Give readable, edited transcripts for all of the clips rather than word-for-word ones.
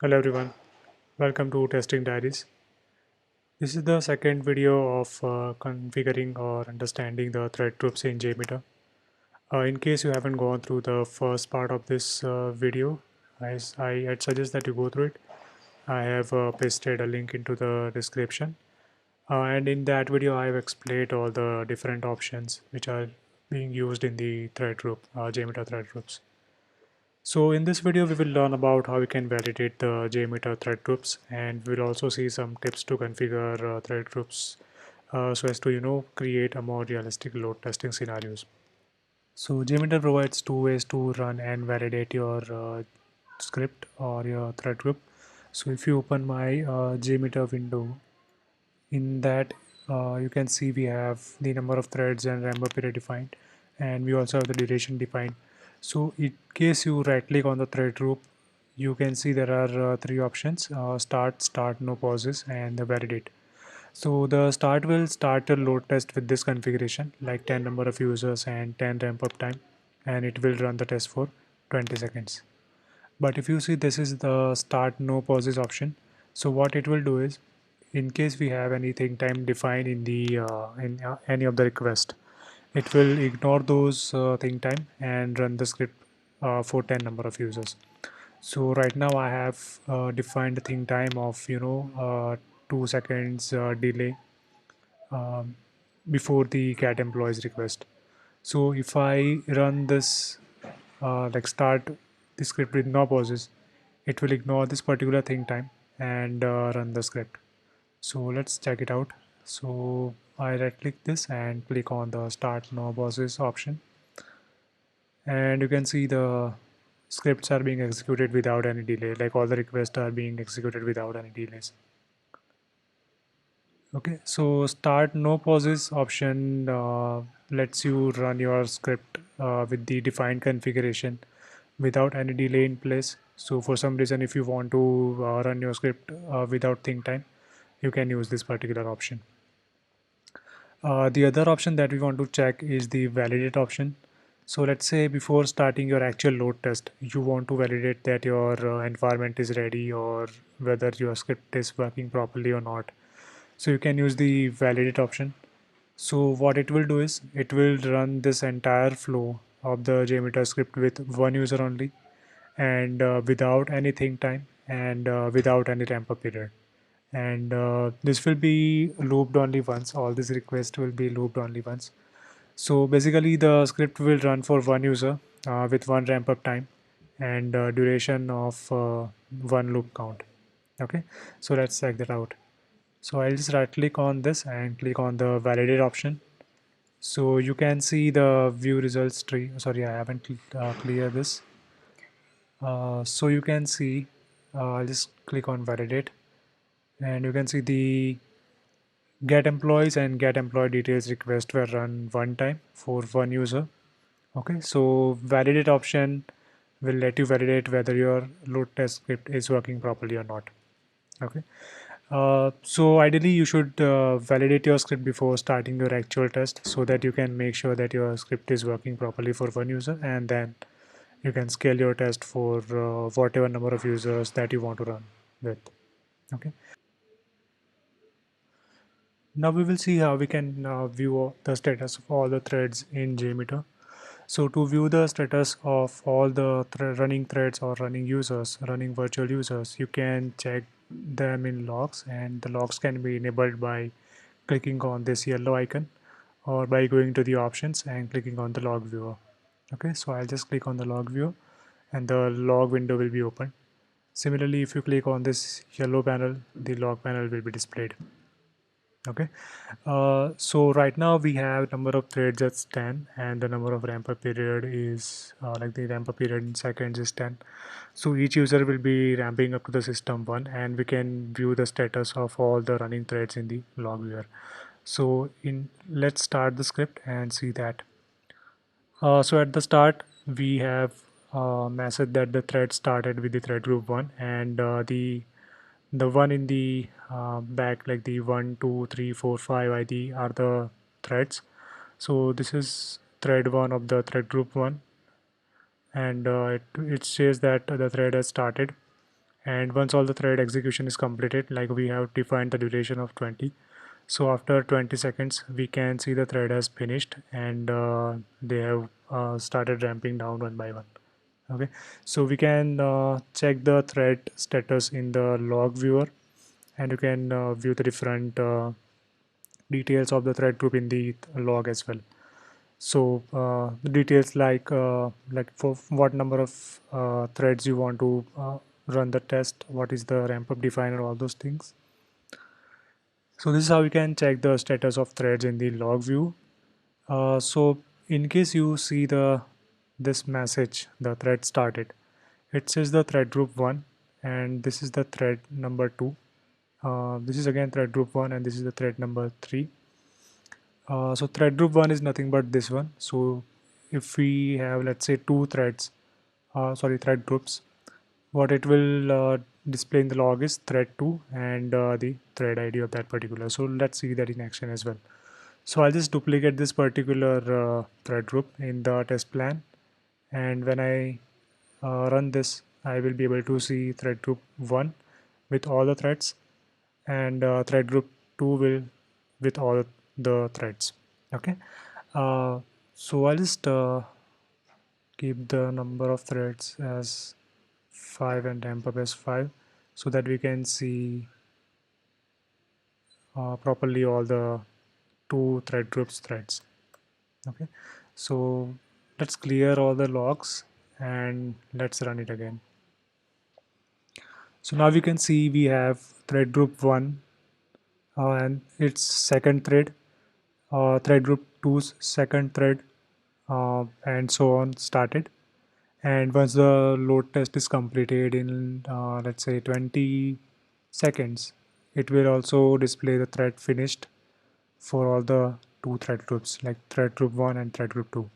Hello everyone, welcome to Testing Diaries. This is the second video of configuring or understanding the thread groups in JMeter. In case you haven't gone through the first part of this video, I'd suggest that you go through it. I have pasted a link into the description. And in that video, I have explained all the different options which are being used in the thread group, JMeter thread groups. So in this video, we will learn about how we can validate the JMeter thread groups, and we'll also see some tips to configure thread groups so as to create a more realistic load testing scenarios. So JMeter provides two ways to run and validate your script or your thread group. So if you open my JMeter window, in that you can see we have the number of threads and ramp up period defined, and we also have the duration defined. So in case you right click on the thread group, you can see there are three options: start, no pauses, and the validate. So the start will start a load test with this configuration, like 10 number of users and 10 ramp up time, and it will run the test for 20 seconds. But if you see, this is the start no pauses option. So what it will do is, in case we have anything time defined in the any of the request, it will ignore those thing time and run the script for 10 number of users. So right now I have defined the thing time of 2 seconds delay um, before the cat employees request. So if I run this like start the script with no pauses, it will ignore this particular thing time and run the script. So let's check it out. So I right click this and click on the start no pauses option, and you can see the scripts are being executed without any delay, like all the requests are being executed without any delays. Okay, so start no pauses option lets you run your script with the defined configuration without any delay in place. So for some reason, if you want to run your script without think time, you can use this particular option. The other option that we want to check is the validate option. So let's say before starting your actual load test, you want to validate that your environment is ready or whether your script is working properly or not. So you can use the validate option. So what it will do is it will run this entire flow of the JMeter script with one user only, and without any think time and without any ramp up period. And this will be looped only once. All these requests will be looped only once. So basically the script will run for one user with one ramp up time and duration of one loop count. Okay, so let's check that out. So I'll just right click on this and click on the validate option. So you can see the view results tree. Sorry, I haven't clear this. So you can see, I'll just click on validate, and you can see the get employees and get employee details request were run one time for one user. Okay, so validate option will let you validate whether your load test script is working properly or not. Okay, so ideally you should validate your script before starting your actual test so that you can make sure that your script is working properly for one user, and then you can scale your test for whatever number of users that you want to run with. Okay, now we will see how we can view the status of all the threads in JMeter. So to view the status of all the running threads or running users, running virtual users, you can check them in logs, and the logs can be enabled by clicking on this yellow icon or by going to the options and clicking on the log viewer. Okay, so I'll just click on the log viewer and the log window will be open. Similarly, if you click on this yellow panel, the log panel will be displayed. Okay, so right now we have number of threads as 10, and the number of ramp up period is like the ramp up period in seconds is 10. So each user will be ramping up to the system one, and we can view the status of all the running threads in the log viewer. So in let's start the script and see that. So at the start we have message that the thread started with the thread group one, and the one in the back, like the 1 2 3 4 5 id are the threads. So this is thread one of the thread group one, and it says that the thread has started, and once all the thread execution is completed, like we have defined the duration of 20, so after 20 seconds we can see the thread has finished, and they have started ramping down one by one. Okay, so we can check the thread status in the log viewer, and you can view the different details of the thread group in the log as well. So the details like for what number of threads you want to run the test, what is the ramp up definer, all those things. So this is how you can check the status of threads in the log view. So in case you see this message, the thread started, it says the thread group 1, and this is the thread number 2. This is again thread group 1, and this is the thread number 3. So thread group 1 is nothing but this one. So if we have, let's say, two threads, thread groups, what it will display in the log is thread 2 and the thread ID of that particular. So let's see that in action as well. So I'll just duplicate this particular thread group in the test plan, and when I run this, I will be able to see thread group 1 with all the threads, and thread group 2 will with all the threads. Okay, so I'll just keep the number of threads as 5 and ramp up as 5, so that we can see properly all the two thread groups threads. Okay, so let's clear all the logs and let's run it again. So now we can see we have thread group 1 and its second thread, thread group 2's second thread, and so on started. And once the load test is completed in let's say 20 seconds, it will also display the thread finished for all the two thread groups, like thread group 1 and thread group 2.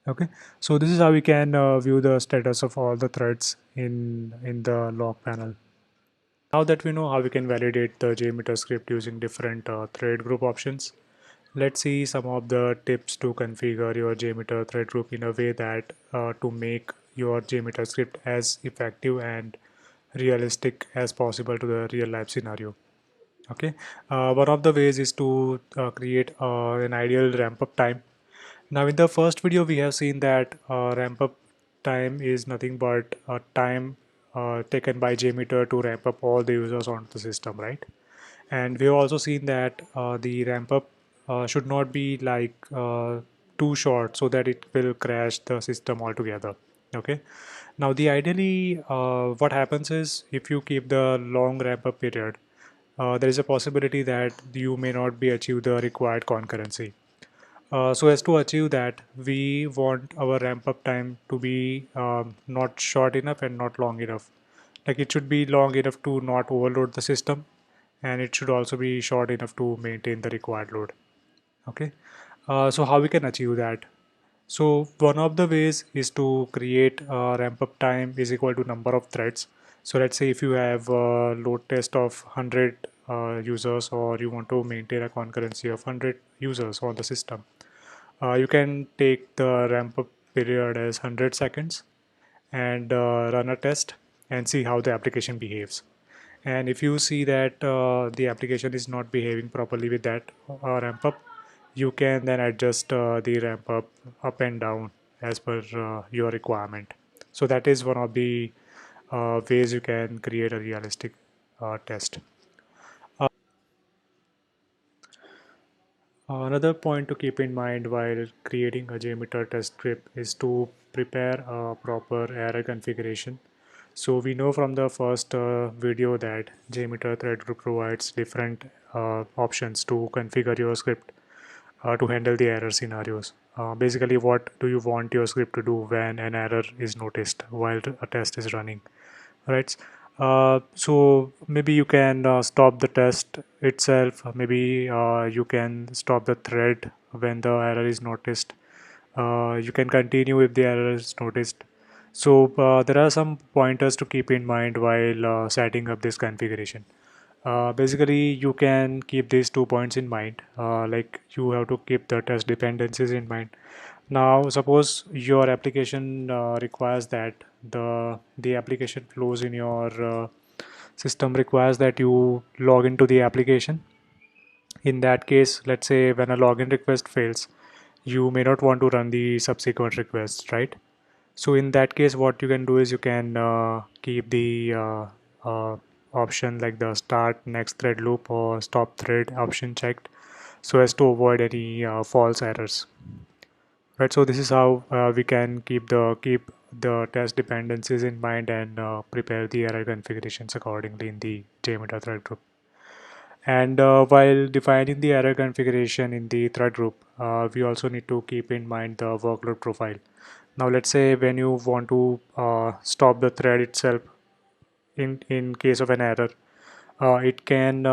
Okay, so this is how we can view the status of all the threads in the log panel. Now that we know how we can validate the JMeter script using different thread group options, let's see some of the tips to configure your JMeter thread group in a way that to make your JMeter script as effective and realistic as possible to the real life scenario. Okay, one of the ways is to create an ideal ramp up time. Now in the first video we have seen that ramp up time is nothing but time taken by JMeter to ramp up all the users onto the system, right? And we have also seen that the ramp up should not be like too short so that it will crash the system altogether. Okay, now the ideally what happens is if you keep the long ramp up period, there is a possibility that you may not be achieve the required concurrency. So as to achieve that, we want our ramp up time to be not short enough and not long enough. Like it should be long enough to not overload the system, and it should also be short enough to maintain the required load. Okay, so how we can achieve that? So one of the ways is to create ramp up time is equal to number of threads. So let's say if you have a load test of 100 users, or you want to maintain a concurrency of 100 users on the system, you can take the ramp up period as 100 seconds and run a test and see how the application behaves. And if you see that the application is not behaving properly with that ramp up, you can then adjust the ramp up and down as per your requirement. So that is one of the ways you can create a realistic test. Another point to keep in mind while creating a JMeter test script is to prepare a proper error configuration. So we know from the first video that JMeter thread group provides different options to configure your script to handle the error scenarios. Basically, what do you want your script to do when an error is noticed while a test is running, right? So maybe you can stop the test itself. Maybe you can stop the thread when the error is noticed. You can continue if the error is noticed. So there are some pointers to keep in mind while setting up this configuration. Basically, you can keep these 2 points in mind. Like you have to keep the test dependencies in mind. Now, suppose your application requires that the application flows in your system requires that you log into the application. In that case, let's say when a login request fails, you may not want to run the subsequent requests, right? So in that case, what you can do is you can keep the uh, option like the start next thread loop or stop thread option checked so as to avoid any false errors. Right, so this is how we can keep the test dependencies in mind and prepare the error configurations accordingly in the JMeter thread group. And while defining the error configuration in the thread group, we also need to keep in mind the workload profile. Now, let's say when you want to stop the thread itself in case of an error, it can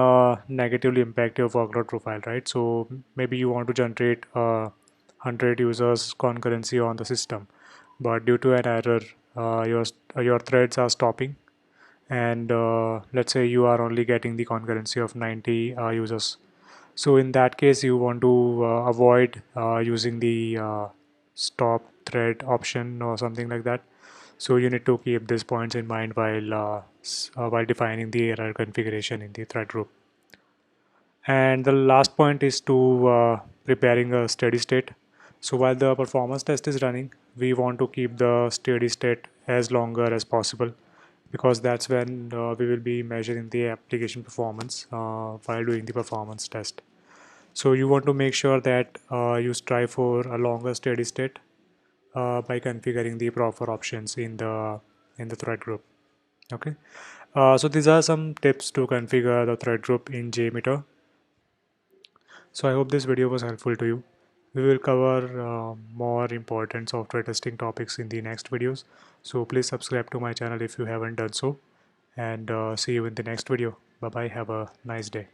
negatively impact your workload profile, right? So maybe you want to generate 100 users concurrency on the system, but due to an error, your threads are stopping, and let's say you are only getting the concurrency of 90 users. So in that case, you want to avoid using the stop thread option or something like that. So you need to keep these points in mind while defining the error configuration in the thread group. And the last point is to preparing a steady state. So while the performance test is running, we want to keep the steady state as longer as possible because that's when we will be measuring the application performance while doing the performance test. So you want to make sure that you strive for a longer steady state by configuring the proper options in the thread group. Okay. So these are some tips to configure the thread group in JMeter. So I hope this video was helpful to you. We will cover more important software testing topics in the next videos. So please subscribe to my channel if you haven't done so. And see you in the next video. Bye bye. Have a nice day.